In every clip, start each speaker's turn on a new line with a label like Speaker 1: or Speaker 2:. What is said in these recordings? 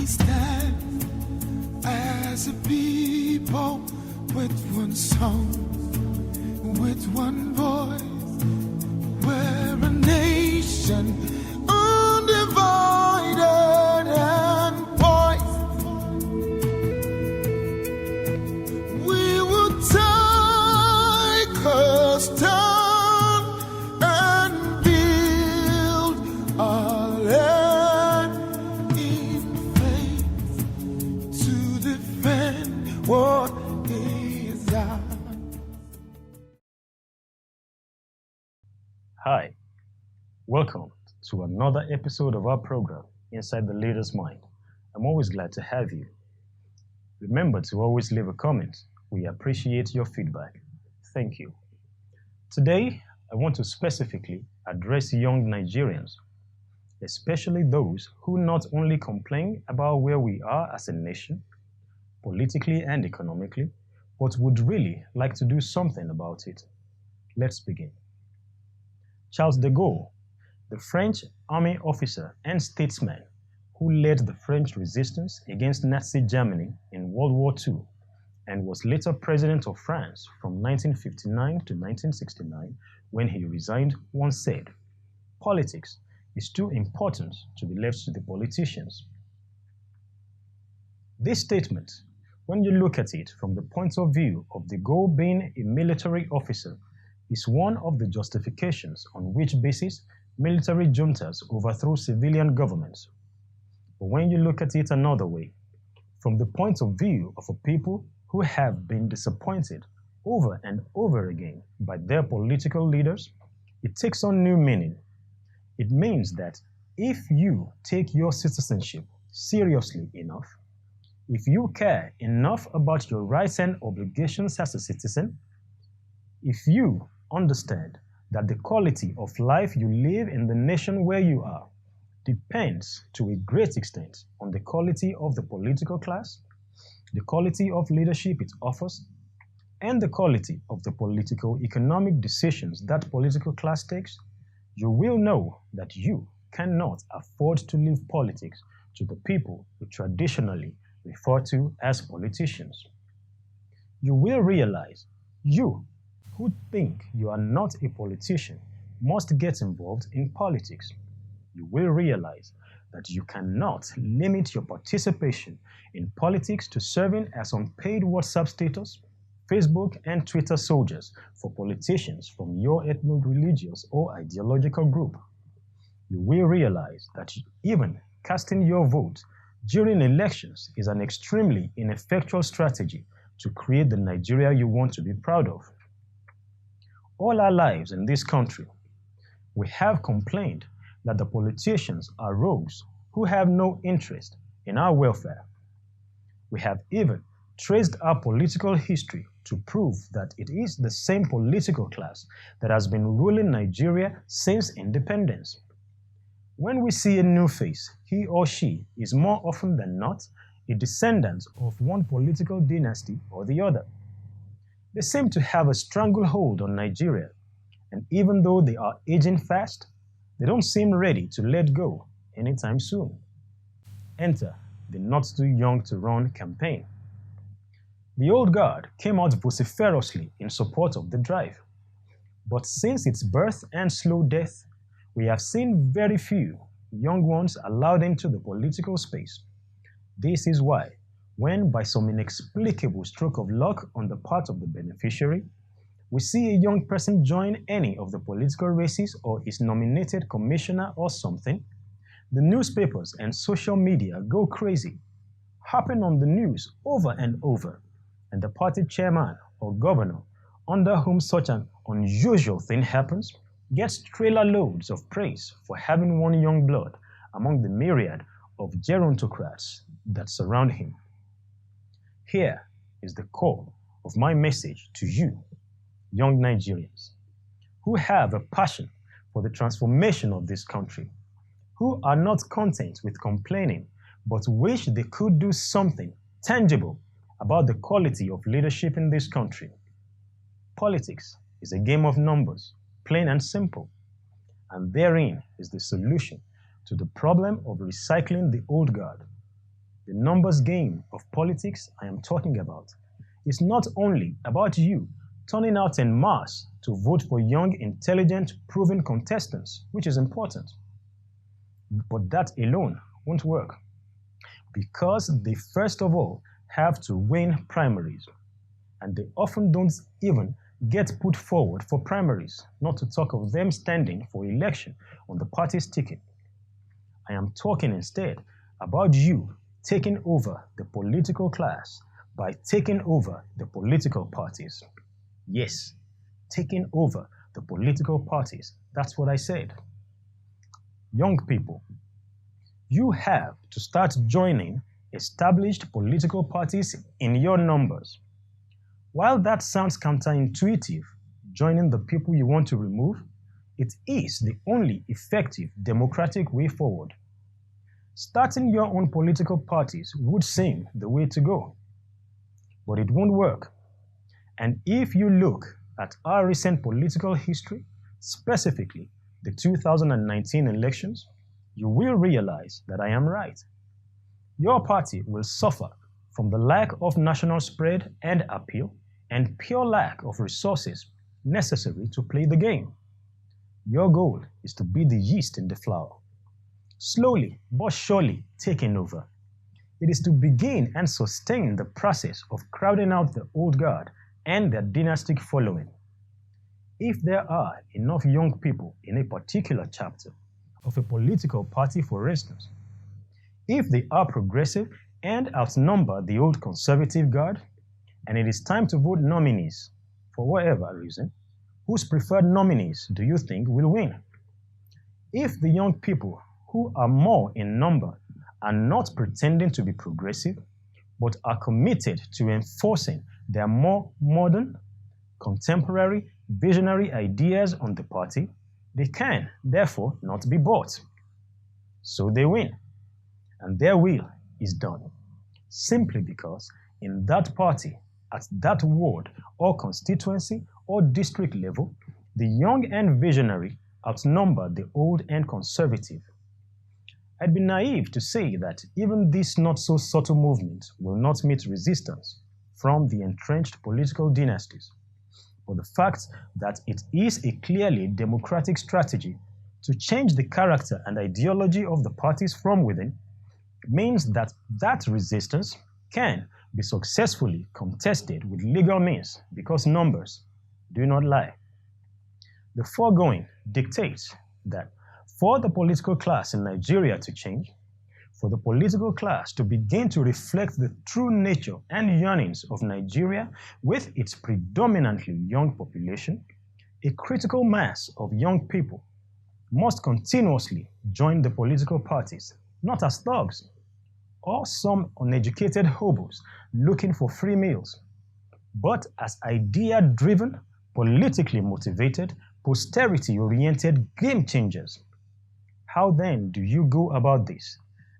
Speaker 1: stand as a people with one song, with one voice. We're a nation undivided and poised. We will take a stand and build our land in faith to defend what is ours.
Speaker 2: Hi, welcome to another episode of our program, Inside the Leader's Mind. I'm always glad to have you. Remember to always leave a comment. We appreciate your feedback. Thank you. Today, I want to specifically address young Nigerians, especially those who not only complain about where we are as a nation, politically and economically, but would really like to do something about it. Let's begin. Charles de Gaulle, the French army officer and statesman who led the French resistance against Nazi Germany in World War II and was later president of France from 1959 to 1969 when he resigned, once said, "Politics is too important to be left to the politicians." This statement, when you look at it from the point of view of de Gaulle being a military officer, is one of the justifications on which basis military juntas overthrow civilian governments. But when you look at it another way, from the point of view of a people who have been disappointed over and over again by their political leaders, it takes on new meaning. It means that if you take your citizenship seriously enough, if you care enough about your rights and obligations as a citizen, if you understand that the quality of life you live in the nation where you are depends to a great extent on the quality of the political class, the quality of leadership it offers, and the quality of the political economic decisions that political class takes, you will know that you cannot afford to leave politics to the people we traditionally refer to as politicians. You will realize you who think you are not a politician must get involved in politics. You will realize that you cannot limit your participation in politics to serving as unpaid WhatsApp status, Facebook and Twitter soldiers for politicians from your ethno-religious or ideological group. You will realize that even casting your vote during elections is an extremely ineffectual strategy to create the Nigeria you want to be proud of. All our lives in this country, we have complained that the politicians are rogues who have no interest in our welfare. We have even traced our political history to prove that it is the same political class that has been ruling Nigeria since independence. When we see a new face, he or she is more often than not a descendant of one political dynasty or the other. They seem to have a stranglehold on Nigeria, and even though they are aging fast, they don't seem ready to let go anytime soon. Enter the not too young to run campaign. The old guard came out vociferously in support of the drive. But since its birth and slow death, we have seen very few young ones allowed into the political space. This is why, when by some inexplicable stroke of luck on the part of the beneficiary, we see a young person join any of the political races or is nominated commissioner or something, the newspapers and social media go crazy, harping on the news over and over, and the party chairman or governor under whom such an unusual thing happens gets trailer loads of praise for having one young blood among the myriad of gerontocrats that surround him. Here is the core of my message to you, young Nigerians, who have a passion for the transformation of this country, who are not content with complaining, but wish they could do something tangible about the quality of leadership in this country. Politics is a game of numbers, plain and simple, and therein is the solution to the problem of recycling the old guard. The numbers game of politics I am talking about is not only about you turning out en masse to vote for young, intelligent, proven contestants, which is important. But that alone won't work because they first of all have to win primaries, and they often don't even get put forward for primaries, not to talk of them standing for election on the party's ticket. I am talking instead about you taking over the political class by taking over the political parties. Yes, taking over the political parties. That's what I said. Young people, you have to start joining established political parties in your numbers. While that sounds counterintuitive, joining the people you want to remove, it is the only effective democratic way forward. Starting your own political parties would seem the way to go, but it won't work. And if you look at our recent political history, specifically the 2019 elections, you will realize that I am right. Your party will suffer from the lack of national spread and appeal and pure lack of resources necessary to play the game. Your goal is to be the yeast in the flour, slowly but surely taking over. It is to begin and sustain the process of crowding out the old guard and their dynastic following. If there are enough young people in a particular chapter of a political party, for instance, if they are progressive and outnumber the old conservative guard, and it is time to vote nominees, for whatever reason, whose preferred nominees do you think will win? If the young people who are more in number are not pretending to be progressive, but are committed to enforcing their more modern, contemporary, visionary ideas on the party, they can, therefore, not be bought. So they win, and their will is done, simply because in that party, at that ward or constituency or district level, the young and visionary outnumber the old and conservative. I'd be naive to say that even this not so subtle movement will not meet resistance from the entrenched political dynasties. But the fact that it is a clearly democratic strategy to change the character and ideology of the parties from within means that that resistance can be successfully contested with legal means because numbers do not lie. The foregoing dictates that for the political class in Nigeria to change, for the political class to begin to reflect the true nature and yearnings of Nigeria with its predominantly young population, a critical mass of young people must continuously join the political parties, not as thugs or some uneducated hobos looking for free meals, but as idea-driven, politically motivated, posterity-oriented game changers. How then do you go about this?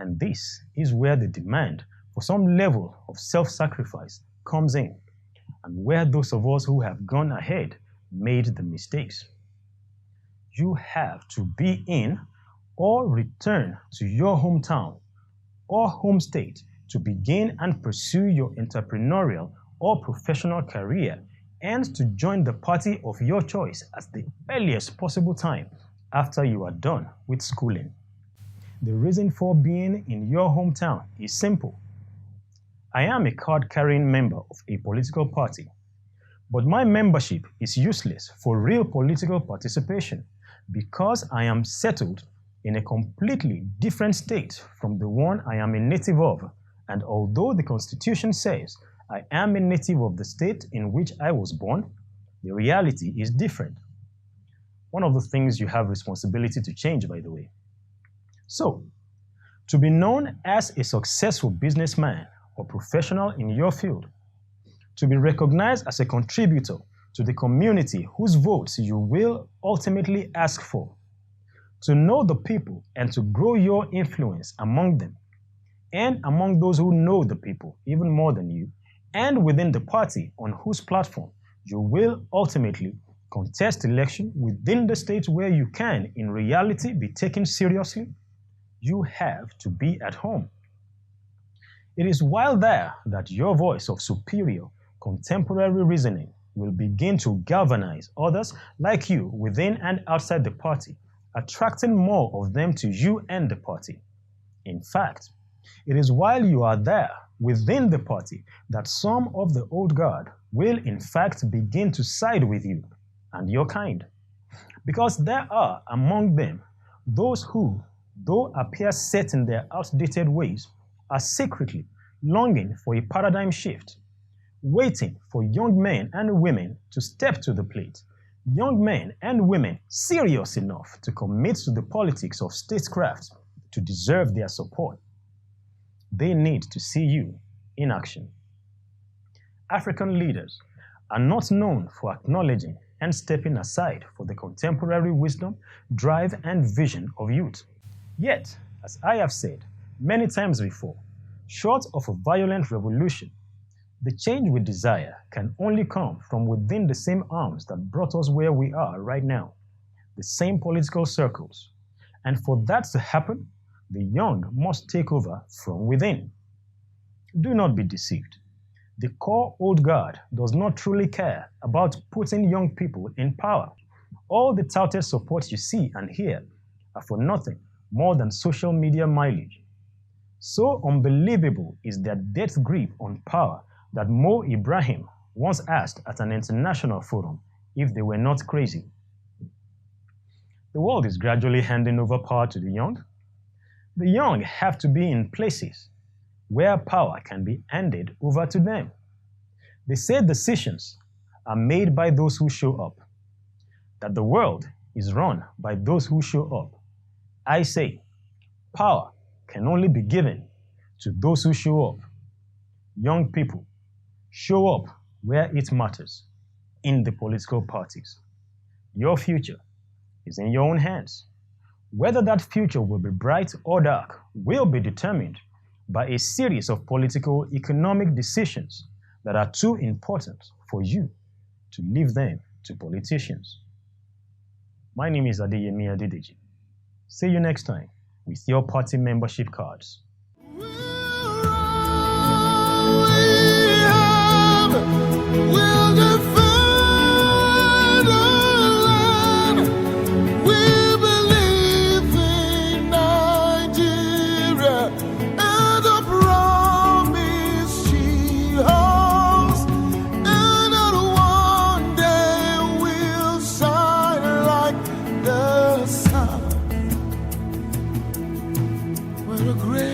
Speaker 2: And this is where the demand for some level of self-sacrifice comes in, and where those of us who have gone ahead made the mistakes. You have to be in or return to your hometown or home state to begin and pursue your entrepreneurial or professional career and to join the party of your choice at the earliest possible time after you are done with schooling. The reason for being in your hometown is simple. I am a card-carrying member of a political party, but my membership is useless for real political participation because I am settled in a completely different state from the one I am a native of, and although the Constitution says I am a native of the state in which I was born, the reality is different. One of the things you have responsibility to change, by the way. So, to be known as a successful businessman or professional in your field, to be recognized as a contributor to the community whose votes you will ultimately ask for, to know the people and to grow your influence among them, and among those who know the people even more than you, and within the party on whose platform you will ultimately contest election within the state where you can, in reality, be taken seriously, you have to be at home. It is while there that your voice of superior, contemporary reasoning will begin to galvanize others like you within and outside the party, attracting more of them to you and the party. In fact, it is while you are there within the party that some of the old guard will in fact begin to side with you and your kind. Because there are among them those who, though appear set in their outdated ways, are secretly longing for a paradigm shift, waiting for young men and women to step to the plate, young men and women serious enough to commit to the politics of statecraft to deserve their support. They need to see you in action. African leaders are not known for acknowledging and stepping aside for the contemporary wisdom, drive, and vision of youth. Yet, as I have said many times before, short of a violent revolution, the change we desire can only come from within the same arms that brought us where we are right now, the same political circles. And for that to happen, the young must take over from within. Do not be deceived. The core old guard does not truly care about putting young people in power. All the touted support you see and hear are for nothing more than social media mileage. So unbelievable is their death grip on power that Mo Ibrahim once asked at an international forum if they were not crazy. The world is gradually handing over power to the young. The young have to be in places where power can be handed over to them. They say decisions are made by those who show up, that the world is run by those who show up. I say, power can only be given to those who show up. Young people, show up where it matters, in the political parties. Your future is in your own hands. Whether that future will be bright or dark will be determined by a series of political economic decisions that are too important for you to leave them to politicians. My name is Adeyemi Adedeji. See you next time with your party membership cards.
Speaker 1: We'll defend our land. We believe in Nigeria and the promise she holds, and that one day we'll shine like the sun. We're a great